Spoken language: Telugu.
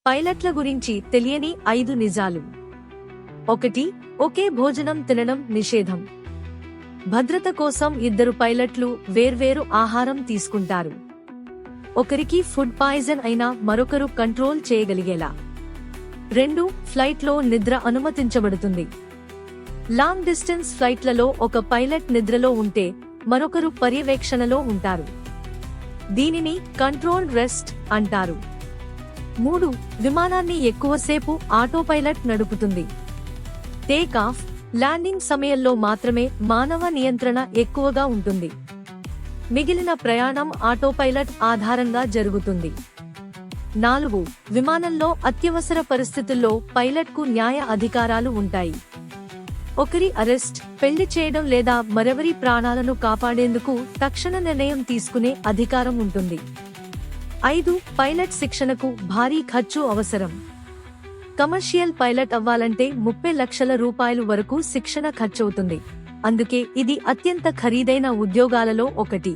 పైలట్ల గురించి తెలియని 5 నిజాలు. 1. ఒకే భోజనం తినడం నిషేధం. భద్రత కోసం 2 పైలట్లు వేర్వేరు ఆహారం తీసుకుంటారు. ఒకరికి ఫుడ్ పాయిజన్ అయినా మరొకరు కంట్రోల్ చేయగలిగేలా. 2. ఫ్లైట్లో నిద్ర అనుమతించబడుతుంది. లాంగ్ డిస్టెన్స్ ఫ్లైట్లలో ఒక పైలట్ నిద్రలో ఉంటే మరొకరు పర్యవేక్షణలో ఉంటారు. దీనిని కంట్రోల్ రెస్ట్ అంటారు. 3. విమానాన్ని ఎక్కువసేపు ఆటోపైలట్ నడుపుతుంది. టేకాఫ్, ల్యాండింగ్ సమయంలో మాత్రమే మానవ నియంత్రణ ఎక్కువగా ఉంటుంది. మిగిలిన ప్రయాణం ఆటోపైలట్ ఆధారంగా జరుగుతుంది. 4. విమానంలో అత్యవసర పరిస్థితుల్లో పైలట్కు న్యాయ అధికారాలు ఉంటాయి. ఒకరి అరెస్ట్, పెళ్లి చేయడం లేదా మరెవరి ప్రాణాలను కాపాడేందుకు తక్షణ నిర్ణయం తీసుకునే అధికారం ఉంటుంది. 5. పైలట్ శిక్షణకు భారీ ఖర్చు అవసరం. కమర్షియల్ పైలట్ అవ్వాలంటే 30 లక్షల రూపాయలు వరకు శిక్షణ ఖర్చవుతుంది. అందుకే ఇది అత్యంత ఖరీదైన ఉద్యోగాలలో ఒకటి.